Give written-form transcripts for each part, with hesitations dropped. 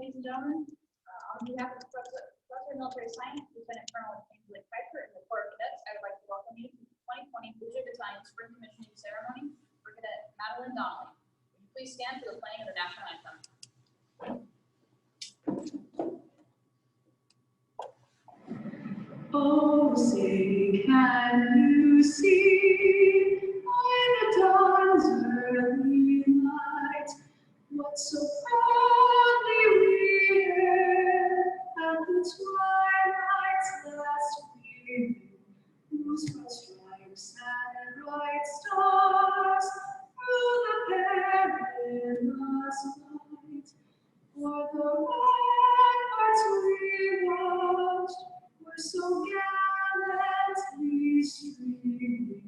ladies and gentlemen. On behalf of Professor of Military Science, Lieutenant Colonel Ainsley Piper, and the Corps of Cadets, I would like to welcome you to the 2020 Blue Jay Battalion Spring Commissioning Ceremony for Cadet Madeline Donnelly. Would you please stand for the playing of the national anthem? Oh, say, can you see by the dawn's early light what so proudly we hailed at the twilight's last gleaming, whose bright stripes and bright stars through the perilous night, for the ramparts we watched were so gallantly streaming,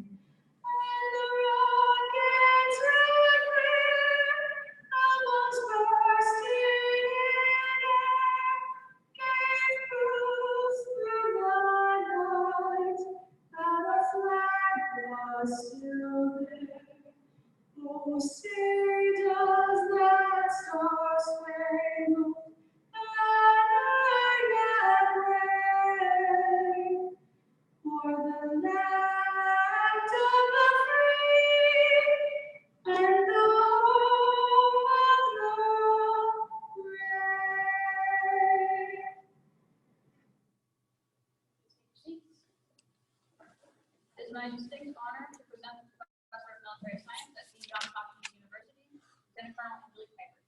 and the rockets ran clear, the bombs bursting in air, gave proof through the night that our flag was still there. Oh, say does that star-spangled banner yet wave for the land of the free and the home of the brave? It is my distinct honor to present the Professor of Military Science at Johns Hopkins University, Lieutenant Colonel Ainsley Piper.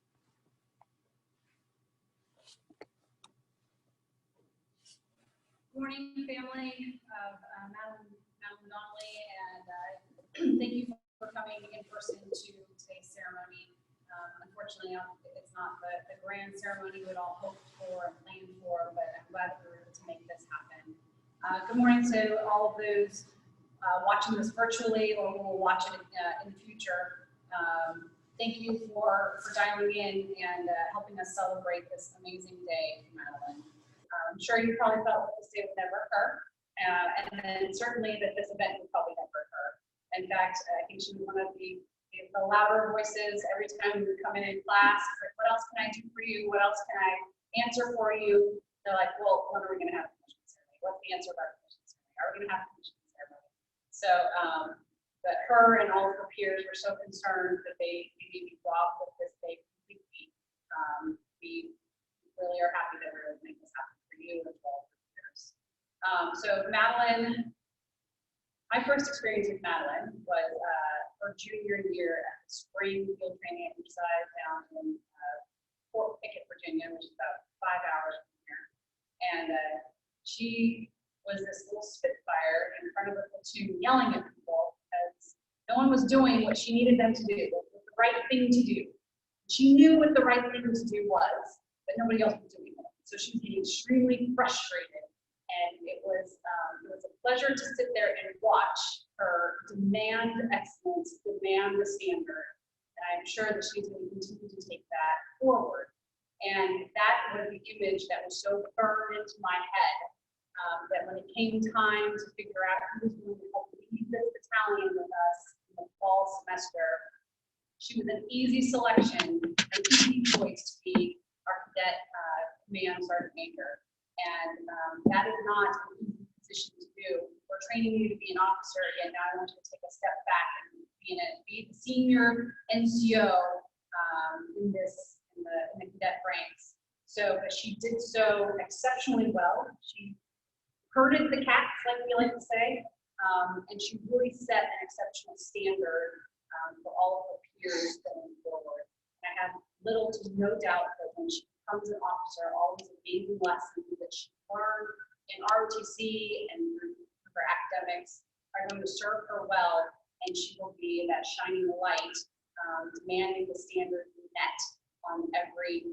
Good morning, family of Madeline Donnelly, and thank you for coming in person to today's ceremony. Unfortunately, it's not the grand ceremony we'd all hoped for and planned for, but I'm glad that we were able to make this happen. Good morning to all of those watching this virtually or who will watch it in the future. Thank you for dialing in and helping us celebrate this amazing day for Madeline. I'm sure you probably felt that this day would never occur, and then certainly that this event would probably never occur. In fact, I think she was one of the louder voices every time we would come in class. It's like, what else can I do for you? What else can I answer for you? They're like, well, when are we going to have a commission ceremony? What's the answer about commission ceremony? Are we going to have a commission ceremony? So, but her and all of her peers were so concerned that they made me go out with this day completely. We really are happy that we're able to make this happen for you as well as for peers. So Madeline, my first experience with Madeline was her junior year at the spring field training exercise down in Fort Pickett, Virginia, which is about 5 hours from here. And she was this little spitfire in front of a platoon yelling at people because no one was doing what she needed them to do, what was the right thing to do. She knew what the right thing to do was, but nobody else was doing it. So she was getting extremely frustrated, and it was a pleasure to sit there and watch her demand excellence, demand the standard, and I'm sure that she's going to continue to take that forward. And that was the image that was so burned into my head. That when it came time to figure out who was going to help lead this battalion with us in the fall semester, she was an easy selection, an easy choice to be our cadet command sergeant major. And that is not an easy position to do. We're training you to be an officer, and now I want you to take a step back and be the senior NCO in the cadet ranks. So, but she did so exceptionally well. She herded the cats, like we like to say, and she really set an exceptional standard for all of her peers going forward. And I have little to no doubt that when she becomes an officer, all these amazing lessons that she learned in ROTC and through her academics are going to serve her well, and she will be that shining light, demanding the standards met on every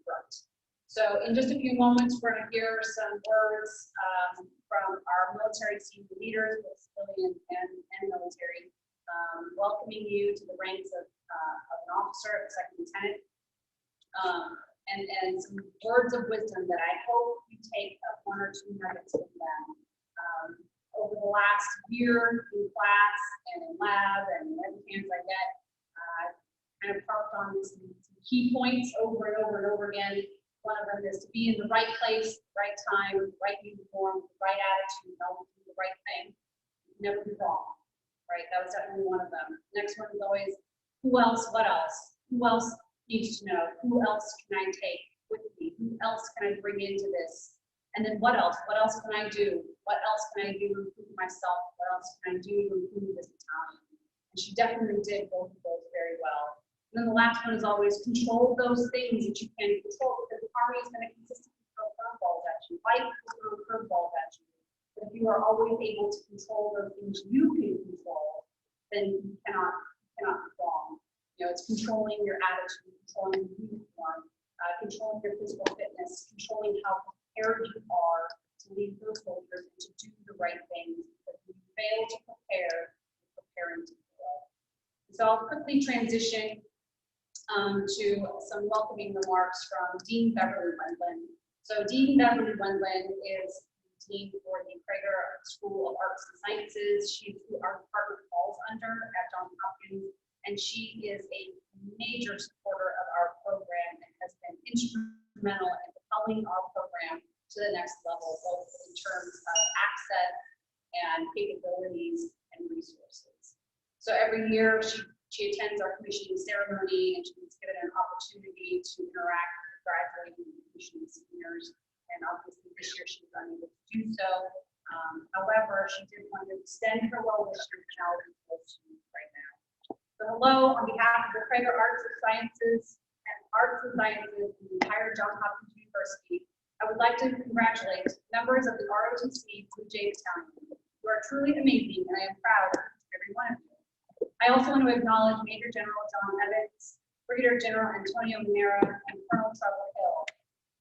front. So in just a few moments, we're going to hear some words from our military senior leaders, both civilian and military, welcoming you to the ranks of an officer, a second lieutenant, and some words of wisdom that I hope you take one or two nuggets from them. Over the last year in class and in lab and every chance I get, I've kind kind of harped on some key points over and over and over again. One of them is to be in the right place, right time, right uniform, right attitude, always do the right thing, never be wrong, right? That was definitely one of them. Next one is always, who else, what else? Who else needs to know? Who else can I take with me? Who else can I bring into this? And then what else? What else can I do? What else can I do to improve myself? What else can I do to improve this battalion? And she definitely did both of those very well. And then the last one is always control those things that you can control, because the Army is going to consistently throw curveballs at you. Life will throw curveballs at you. But if you are always able to control those things you can control, then you cannot be wrong. You know, it's controlling your attitude, controlling your uniform, controlling your physical fitness, controlling how prepared you are to lead those soldiers and to do the right things. Because if you fail to prepare, you're preparing to fail. So I'll quickly transition to some welcoming remarks from Dean Beverly Wendland. So Dean Beverly Wendland is Dean for the Prager School of Arts and Sciences. She's who our department falls under at Johns Hopkins, and she is a major supporter of our program and has been instrumental in propelling our program to the next level, both in terms of access and capabilities and resources. So every year she attends our commissioning ceremony, and she's given an opportunity to interact with the graduating and commissioning seniors. And obviously this year she was unable to do so. However, she did want to extend her well wishes to our right now. So hello, on behalf of the Prager Arts and Sciences and the entire Johns Hopkins University, I would like to congratulate members of the ROTC Blue Jay Battalion. You are truly amazing, and I am proud of every one of you. I also want to acknowledge Major General John Evans, Brigadier General Antonio Minera, and Colonel Trevor Hill.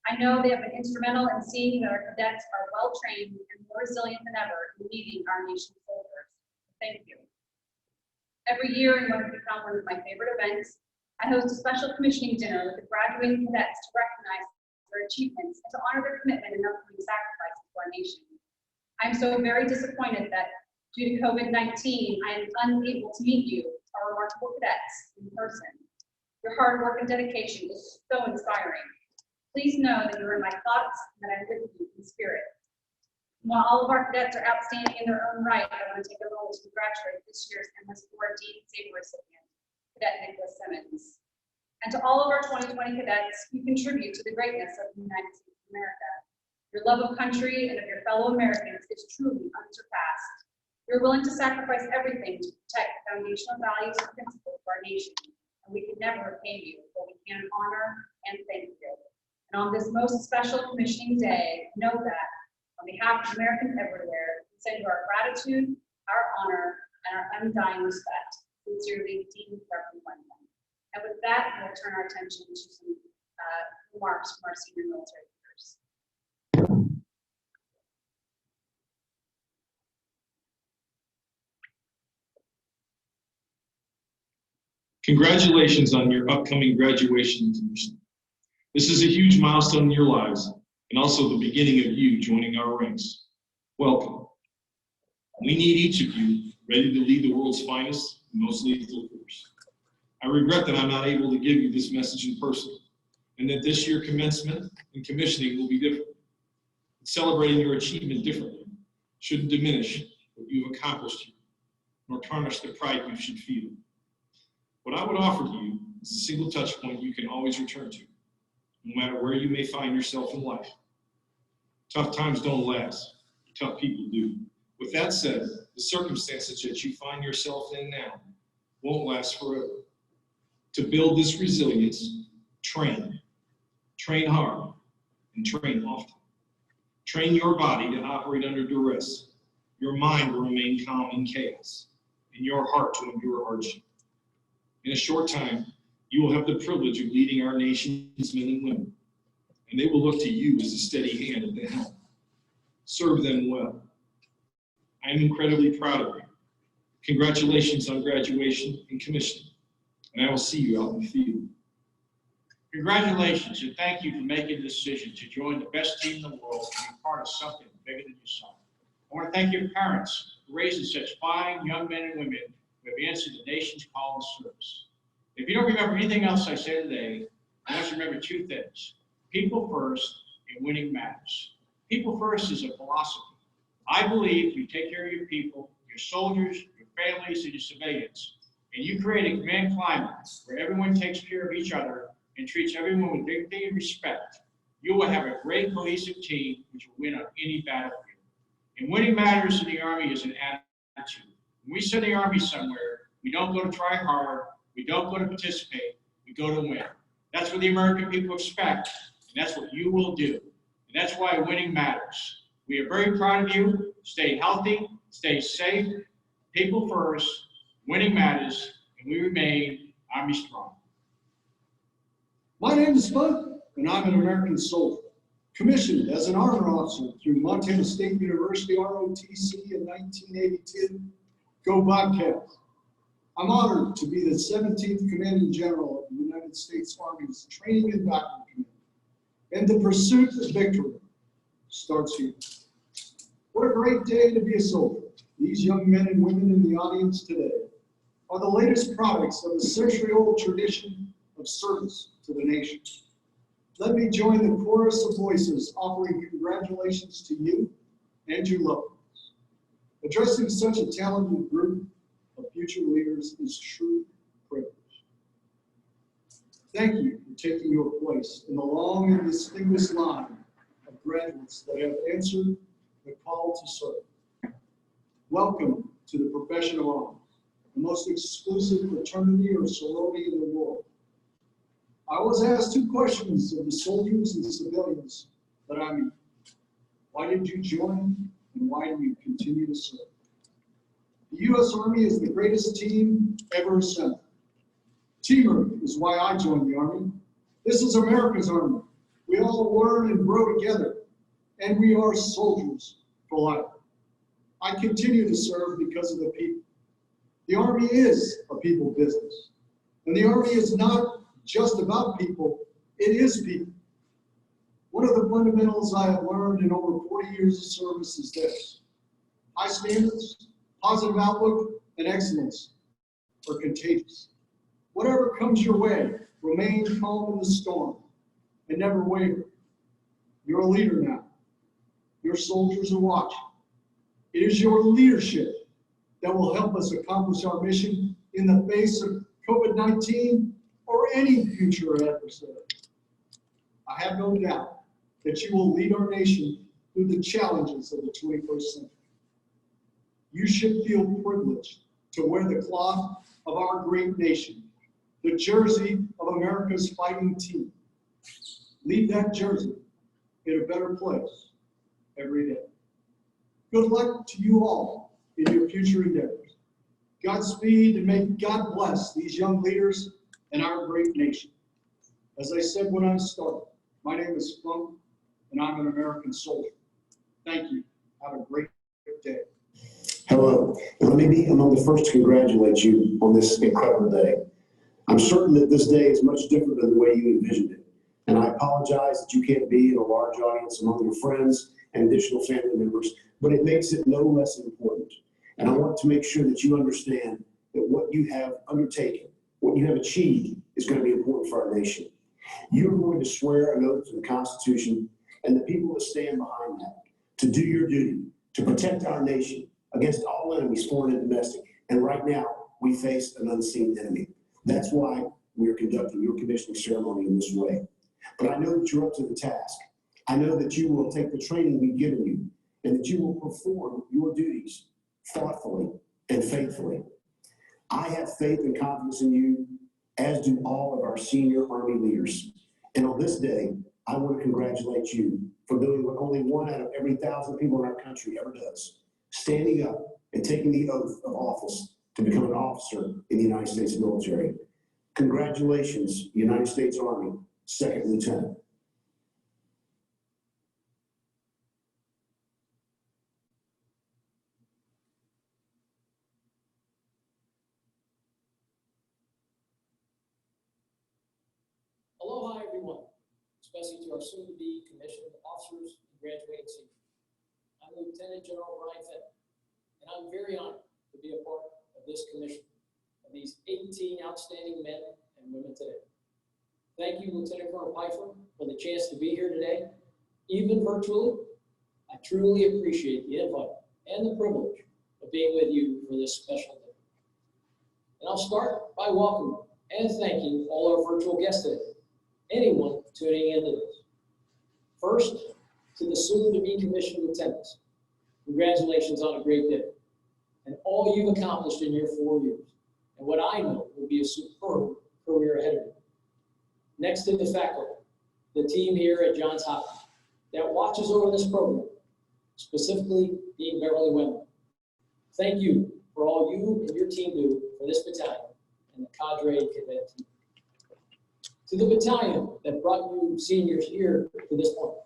I know they have been instrumental in seeing that our cadets are well trained and more resilient than ever in leading our nation's soldiers. Thank you. Every year, in what has become one of my favorite events, I host a special commissioning dinner with the graduating cadets to recognize their achievements and to honor their commitment and upcoming sacrifices to our nation. I'm so very disappointed that due to COVID-19, I am unable to meet you, our remarkable cadets, in person. Your hard work and dedication is so inspiring. Please know that you are in my thoughts and that I'm with you in spirit. While all of our cadets are outstanding in their own right, I want to take a moment to congratulate this year's MS4 Dean Saber recipient, Cadet Nicholas Simmons. And to all of our 2020 cadets who contribute to the greatness of the United States of America. Your love of country and of your fellow Americans is truly unsurpassed. You're willing to sacrifice everything to protect the foundational values and principles of our nation, and we can never repay you, but we can honor and thank you. And on this most special commissioning day, know that on behalf of Americans everywhere, we send you our gratitude, our honor, and our undying respect. Sincerely, Dean Beverly Wendland. And with that, we'll turn our attention to some remarks from our senior military leaders. Congratulations on your upcoming graduation and commissioning. This is a huge milestone in your lives and also the beginning of you joining our ranks. Welcome. We need each of you ready to lead the world's finest and most lethal force. I regret that I'm not able to give you this message in person and that this year commencement and commissioning will be different. Celebrating your achievement differently shouldn't diminish what you've accomplished here, nor tarnish the pride you should feel. What I would offer to you is a single touch point you can always return to, no matter where you may find yourself in life. Tough times don't last, tough people do. With that said, the circumstances that you find yourself in now won't last forever. To build this resilience, train. Train hard and train often. Train your body to operate under duress, your mind to remain calm in chaos, and your heart to endure hardship. In a short time, you will have the privilege of leading our nation's men and women, and they will look to you as a steady hand at the helm. Serve them well. I am incredibly proud of you. Congratulations on graduation and commissioning, and I will see you out in the field. Congratulations, and thank you for making the decision to join the best team in the world and be part of something bigger than yourself. I want to thank your parents for raising such fine young men and women who have answered the nation's call to service. If you don't remember anything else I said today, I want you to remember two things. People first and winning matters. People first is a philosophy. I believe you take care of your people, your soldiers, your families, and your civilians, and you create a command climate where everyone takes care of each other and treats everyone with dignity and respect, you will have a great cohesive team which will win on any battlefield. And winning matters in the Army is an attitude. When we send the Army somewhere, we don't go to try hard, we don't go to participate, we go to win. That's what the American people expect, and that's what you will do. And that's why winning matters. We are very proud of you. Stay healthy, stay safe, people first, winning matters, and we remain Army strong. My name is Bud, and I'm an American soldier, commissioned as an armor officer through Montana State University ROTC in 1982. Go Bobcats! I'm honored to be the 17th Commanding General of the United States Army's Training and Doctrine Command, and the pursuit of victory starts here. What a great day to be a soldier. These young men and women in the audience today are the latest products of a century-old tradition of service to the nation. Let me join the chorus of voices offering congratulations to you and your loved ones. Addressing such a talented group of future leaders is true privilege. Thank you for taking your place in the long and distinguished line of graduates that have answered the call to serve. Welcome to the profession of arms, the most exclusive fraternity or sorority in the world. I always ask two questions of the soldiers and civilians that I meet. Why did you join, and why do you continue to serve? The U.S. Army is the greatest team ever assembled. Teamwork is why I joined the Army. This is America's Army. We all learn and grow together, and we are soldiers for life. I continue to serve because of the people. The Army is a people business, and the Army is not just about people, it is people. One of the fundamentals I have learned in over 40 years of service is this: high standards, positive outlook, and excellence are contagious. Whatever comes your way, remain calm in the storm and never waver. You're a leader now. Your soldiers are watching. It is your leadership that will help us accomplish our mission in the face of COVID-19 or any future adversary. I have no doubt that you will lead our nation through the challenges of the 21st century. You should feel privileged to wear the cloth of our great nation, the jersey of America's fighting team. Leave that jersey in a better place every day. Good luck to you all in your future endeavors. Godspeed, and may God bless these young leaders and our great nation. As I said when I started, my name is Funk, and I'm an American soldier. Thank you. Have a great day. Hello, and let me be among the first to congratulate you on this incredible day. I'm certain that this day is much different than the way you envisioned it, and I apologize that you can't be in a large audience among your friends and additional family members, but it makes it no less important. And I want to make sure that you understand that what you have undertaken, what you have achieved, is going to be important for our nation. You're going to swear an oath to the Constitution and the people that stand behind that, to do your duty, to protect our nation against all enemies, foreign and domestic. And right now, we face an unseen enemy. That's why we are conducting your commissioning ceremony in this way. But I know that you're up to the task. I know that you will take the training we've given you and that you will perform your duties thoughtfully and faithfully. I have faith and confidence in you, as do all of our senior Army leaders. And on this day, I want to congratulate you for doing what only 1 out of every 1,000 people in our country ever does: standing up and taking the oath of office to become an officer in the United States military. Congratulations, United States Army, Second Lieutenant. Aloha, everyone, especially to our soon-to-be commissioned officers and graduating seniors. I'm Lieutenant General Brian Fenton, and I'm very honored to be a part of this commission of these 18 outstanding men and women today. Thank you, Lieutenant Colonel Pfeiffer, for the chance to be here today, even virtually. I truly appreciate the invite and the privilege of being with you for this special day. And I'll start by welcoming and thanking all our virtual guests today, anyone tuning into this. First, to the soon-to-be commissioned lieutenants, congratulations on a great day and all you've accomplished in your 4 years, and what I know will be a superb career ahead of you. Next to the faculty, the team here at Johns Hopkins that watches over this program, specifically Dean Beverly Wendell. Thank you for all you and your team do for this battalion and the cadre and cadet team. To the battalion that brought you seniors here to this point,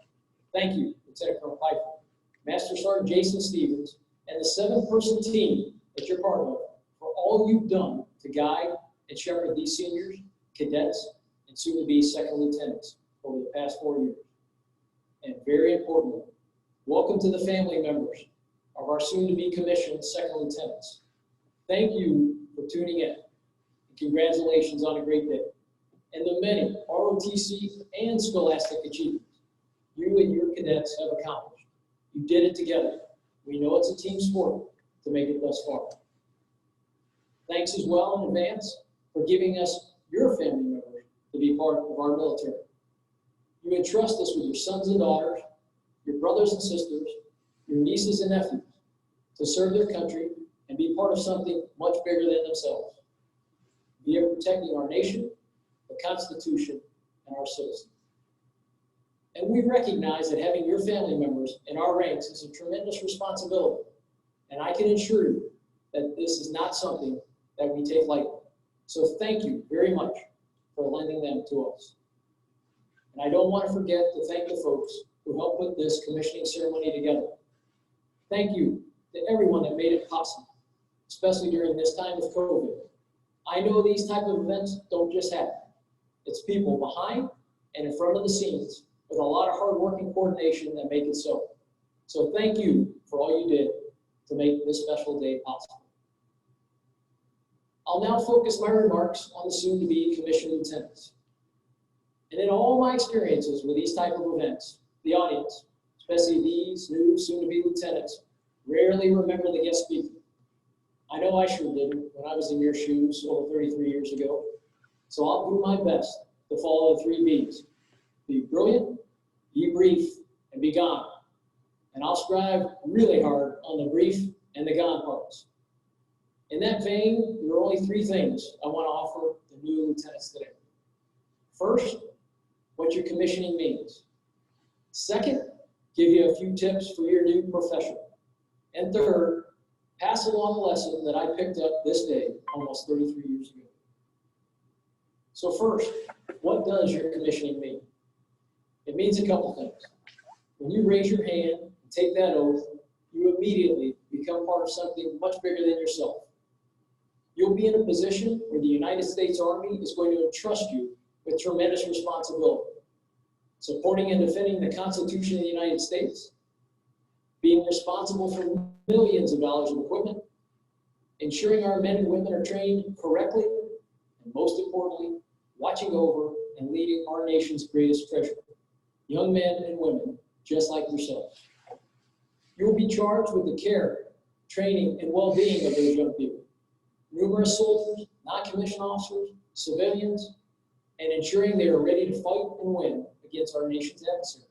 thank you, Lieutenant Colonel Pfeiffer, Master Sergeant Jason Stevens, and the 7-person team that you're part of for all you've done to guide and shepherd these seniors, cadets, and soon-to-be second lieutenants over the past 4 years. And very importantly, welcome to the family members of our soon-to-be commissioned second lieutenants. Thank you for tuning in, and congratulations on a great day. And the many ROTC and scholastic achievements you and your cadets have accomplished. You did it together. We know it's a team sport to make it thus far. Thanks as well in advance for giving us your family members to be part of our military. You entrust us with your sons and daughters, your brothers and sisters, your nieces and nephews to serve their country and be part of something much bigger than themselves, via protecting our nation, the Constitution, and our citizens. And we recognize that having your family members in our ranks is a tremendous responsibility. And I can assure you that this is not something that we take lightly. So thank you very much for lending them to us. And I don't want to forget to thank the folks who helped put this commissioning ceremony together. Thank you to everyone that made it possible, especially during this time of COVID. I know these type of events don't just happen. It's people behind and in front of the scenes with a lot of hard work and coordination that make it so. So thank you for all you did to make this special day possible. I'll now focus my remarks on the soon-to-be commissioned lieutenants. And in all my experiences with these type of events, the audience, especially these new soon-to-be lieutenants, rarely remember the guest speaker. I know I sure didn't when I was in your shoes over 33 years ago. So I'll do my best to follow the 3 Bs. Be brilliant, be brief, and be gone. And I'll strive really hard on the brief and the gone parts. In that vein, there are only 3 things I want to offer the new lieutenants today. First, what your commissioning means. Second, give you a few tips for your new profession. And third, pass along a lesson that I picked up this day almost 33 years ago. So first, what does your commissioning mean? It means a couple things. When you raise your hand and take that oath, you immediately become part of something much bigger than yourself. You'll be in a position where the United States Army is going to entrust you with tremendous responsibility. Supporting and defending the Constitution of the United States, being responsible for millions of dollars of equipment, ensuring our men and women are trained correctly, and most importantly, watching over and leading our nation's greatest treasure, young men and women just like yourself. You will be charged with the care, training, and well-being of those young people, numerous soldiers, non-commissioned officers, civilians, and ensuring they are ready to fight and win against our nation's adversaries,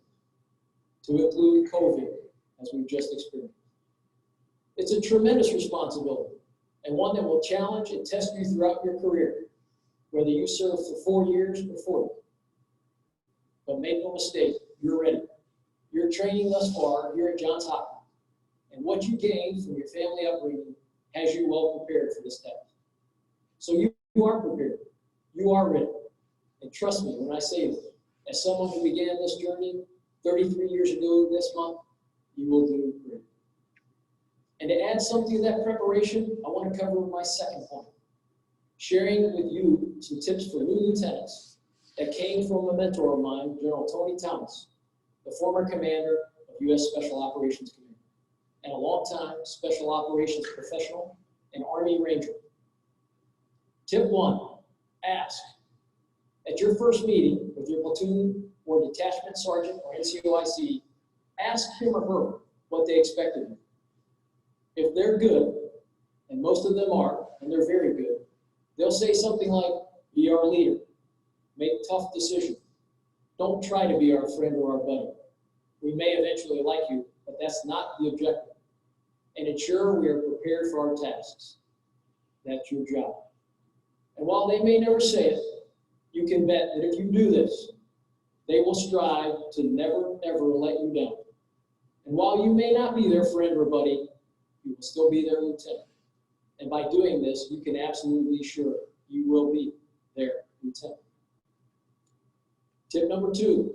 to include COVID, as we've just experienced. It's a tremendous responsibility, and one that will challenge and test you throughout your career, whether you serve for 4 years or 40. But make no mistake, you're ready. Your training thus far here at Johns Hopkins, and what you gained from your family upbringing has you well prepared for this task. So you are prepared. You are ready. And trust me when I say this, as someone who began this journey 33 years ago this month, you will do great. And to add something to that preparation, I want to cover my second point, sharing with you some tips for new lieutenants that came from a mentor of mine, General Tony Thomas, the former commander of U.S. Special Operations Command, and a longtime Special Operations professional and Army Ranger. Tip 1, ask, At your first meeting with your platoon or detachment sergeant or NCOIC, ask him or her what they expect of you. If they're good, and most of them are, and they're very good, they'll say something like, be our leader, make tough decisions. Don't try to be our friend or our buddy. We may eventually like you, but that's not the objective. And ensure we are prepared for our tasks. That's your job. And while they may never say it, you can bet that if you do this, they will strive to never, ever let you down. And while you may not be their friend or buddy, you will still be their lieutenant. And by doing this, you can absolutely be sure you will be their lieutenant. Tip number 2,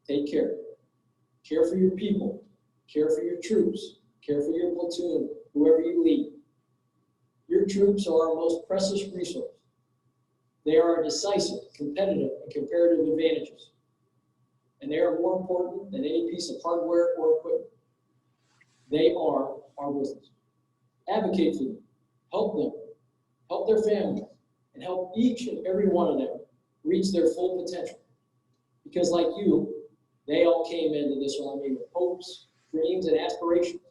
take care. Care for your people, care for your troops, care for your platoon, whoever you lead. Your troops are our most precious resource. They are our decisive, competitive, and comparative advantages. And they are more important than any piece of hardware or equipment. They are our business. Advocate for them, help their families, and help each and every one of them reach their full potential. Because like you, they all came into this Army with hopes, dreams, and aspirations.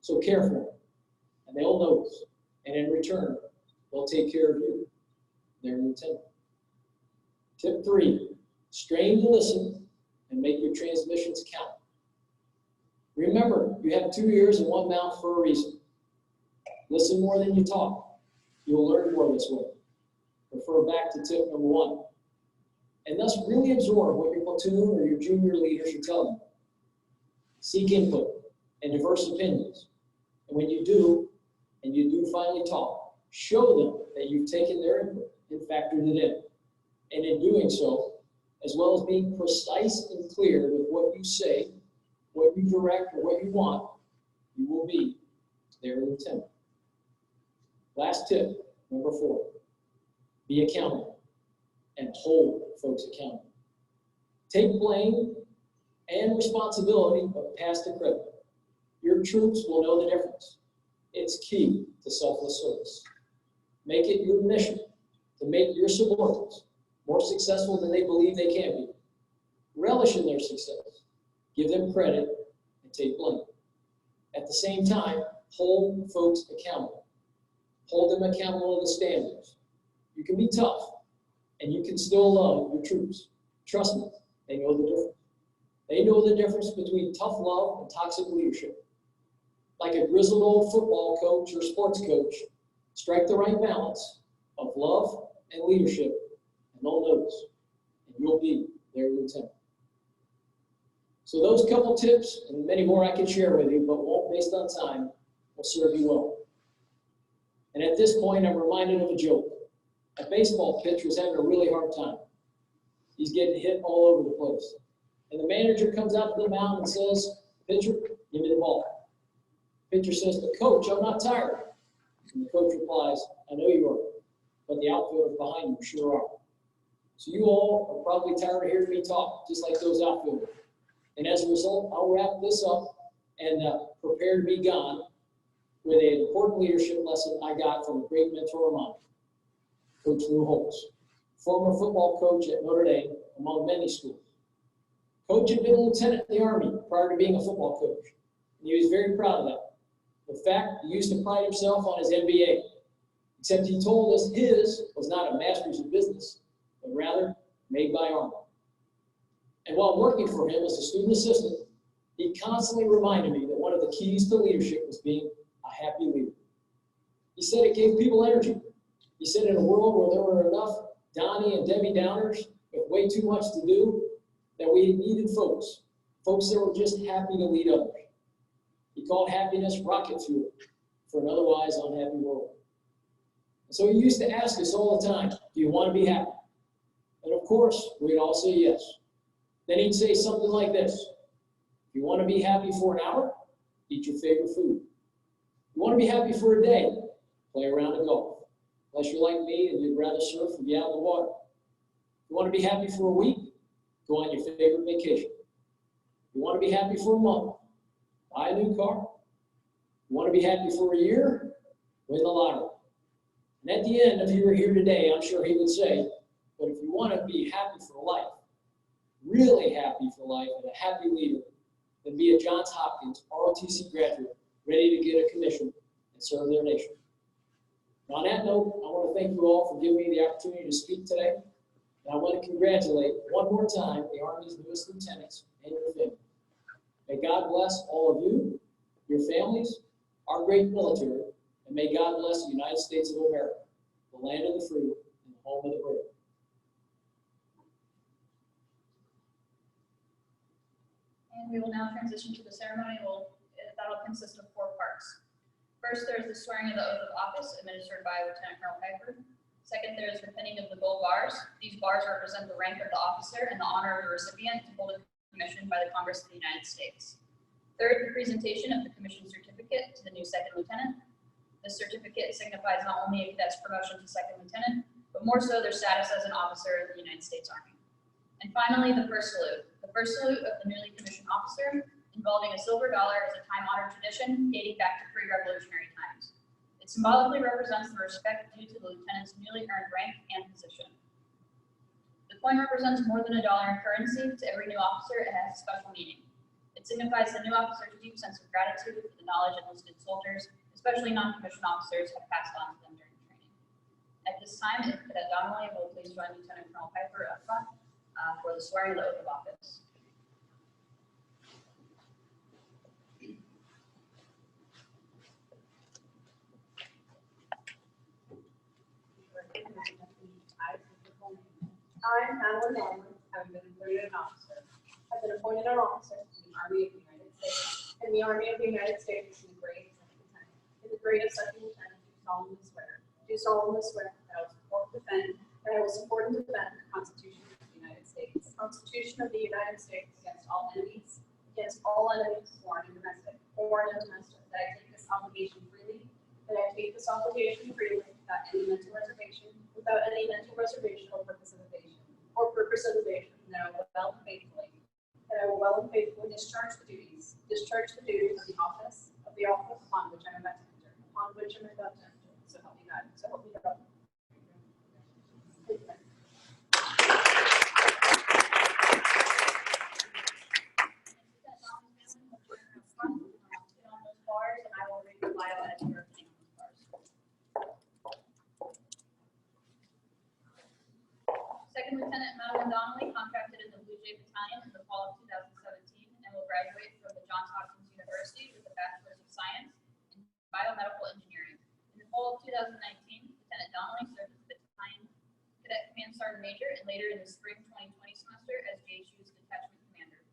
So care for them, and they'll notice. And in return, they'll take care of you, their lieutenant. Tip 3, strain to listen and make your transmissions count. Remember, you have 2 ears and 1 mouth for a reason. Listen more than you talk. You will learn more this way. Refer back to tip number 1. And thus really absorb what your platoon or your junior leader should tell you. Seek input and diverse opinions. And when you do, and you do finally talk, show them that you've taken their input and factored it in. And in doing so, as well as being precise and clear with what you say, what you direct, or what you want, you will be their lieutenant. Last tip, number 4, be accountable and hold folks accountable. Take blame and responsibility of past and present. Your troops will know the difference. It's key to selfless service. Make it your mission to make your subordinates more successful than they believe they can be. Relish in their success. Give them credit and take blame. At the same time, hold folks accountable. Hold them accountable to the standards. You can be tough, and you can still love your troops. Trust me, they know the difference. They know the difference between tough love and toxic leadership. Like a grizzled old football coach or sports coach, strike the right balance of love and leadership, and they'll notice, and you'll be their lieutenant. So those couple tips, and many more I could share with you, but won't based on time, will serve you well. And at this point, I'm reminded of a joke. A baseball pitcher is having a really hard time. He's getting hit all over the place. And the manager comes out to the mound and says, pitcher, give me the ball. Pitcher says, but coach, I'm not tired. And the coach replies, I know you are, but the outfielders behind you sure are. So you all are probably tired of hearing me talk, just like those outfielders. And as a result, I'll wrap this up and prepare to be gone with an important leadership lesson I got from a great mentor of mine, Coach Lou Holtz, former football coach at Notre Dame, among many schools. Coach had been a lieutenant in the Army prior to being a football coach, and he was very proud of that. In fact, he used to pride himself on his MBA, except he told us his was not a master's of business, but rather made by Army. And while working for him as a student assistant, he constantly reminded me that one of the keys to leadership was being a happy leader. He said it gave people energy. He said in a world where there were enough Donnie and Debbie Downers with way too much to do, that we needed folks that were just happy to lead others. He called happiness rocket fuel for an otherwise unhappy world. And so he used to ask us all the time, do you want to be happy? And of course, we'd all say yes. Then he'd say something like this: if you want to be happy for an hour, eat your favorite food. If you want to be happy for a day, play a round of golf. Unless you're like me and you'd rather surf and be out in the water. If you want to be happy for a week, go on your favorite vacation. If you want to be happy for a month, buy a new car. If you want to be happy for a year, win the lottery. And at the end, if you were here today, I'm sure he would say, But if you want to be happy for life, really happy for life, and a happy leader, then be a Johns Hopkins ROTC graduate ready to get a commission and serve their nation. And on that note, I want to thank you all for giving me the opportunity to speak today. And I want to congratulate one more time the Army's newest lieutenants and your family. May God bless all of you, your families, our great military, and may God bless the United States of America, the land of the free and the home of the brave. And we will now transition to the ceremony. That'll consist of 4 parts. First, there's the swearing of the oath of office administered by Lieutenant Colonel Piper. Second, there is the pinning of the gold bars. These bars represent the rank of the officer and the honor of the recipient to hold a commission by the Congress of the United States. Third, the presentation of the commission certificate to the new second lieutenant. This certificate signifies not only a cadet's promotion to second lieutenant, but more so their status as an officer of the United States Army. And finally, the first salute. The first salute of the newly commissioned officer involving a silver dollar is a time-honored tradition dating back to pre-revolutionary times. It symbolically represents the respect due to the lieutenant's newly earned rank and position. The coin represents more than $1 in currency. To every new officer, it has a special meaning. It signifies the new officer's deep sense of gratitude for the knowledge enlisted soldiers, especially non-commissioned officers, have passed on to them during training. At this time, if Cadet Donnelly will please join Lieutenant Colonel Piper up front for the swearing of the oath of office. I, Madeline Donnelly, having been appointed an officer, have been appointed an officer in the Army of the United States, in the Army of the United States in the grade of second lieutenant. In the grade of second lieutenant, do solemnly swear that I will support and defend the Constitution of the United States, the Constitution of the United States against all enemies, foreign and domestic, that I take this obligation freely, without any mental reservation or purpose of evasion, and that I will well and faithfully discharge the duties of the office upon which I'm about to enter. So help me God. So help me God. And I will read the bio as you're pinning those bars. Second Lieutenant Madeline Donnelly contracted in the Blue Jay Battalion in the fall of 2017 and will graduate from the Johns Hopkins University with a Bachelor's of Science in Biomedical Engineering. In the fall of 2019, Lieutenant Donnelly served as the Battalion Cadet Command Sergeant Major and later in the spring 2020 semester as JHU's Detachment Commander.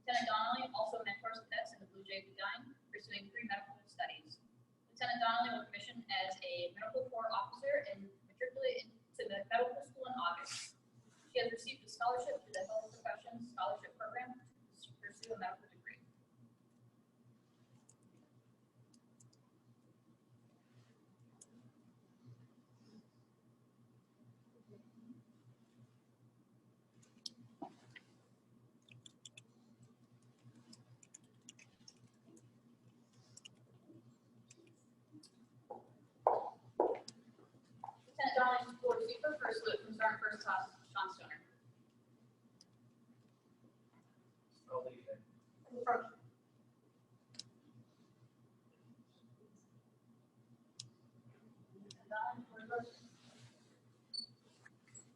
Lieutenant Donnelly also mentors cadets in the Blue Jay Battalion, pursuing pre-medical studies. Lieutenant Donnelly will commission as a medical corps officer and matriculate into the medical school in August. She has received a scholarship through the Health Professions Scholarship Program to pursue a medical degree. Lieutenant Donnelly will receive her first salute from Sergeant First Class Sean Stoner.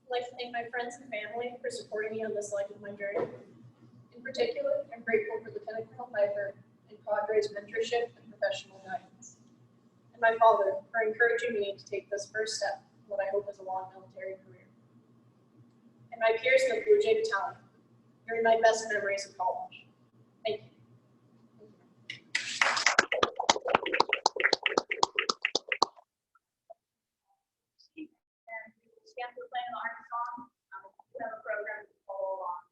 I'd like to thank my friends and family for supporting me on this life of my journey. In particular, I'm grateful for Lieutenant Colonel Piper and Cadre's mentorship and professional guidance, and my father for encouraging me to take this first step in what I hope is a long military career. And my peers in the Blue Jay Battalion, during my best memories of college. Thank you. And stand for playing the Army song. We have a program to follow along.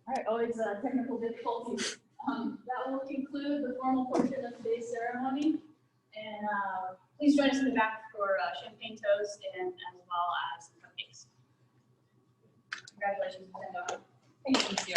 All right, always technical difficulties. That will conclude the formal portion of today's ceremony. And please join us in the back for champagne toast and as well as some cupcakes. Congratulations, Lieutenant Donnelly. Thank you.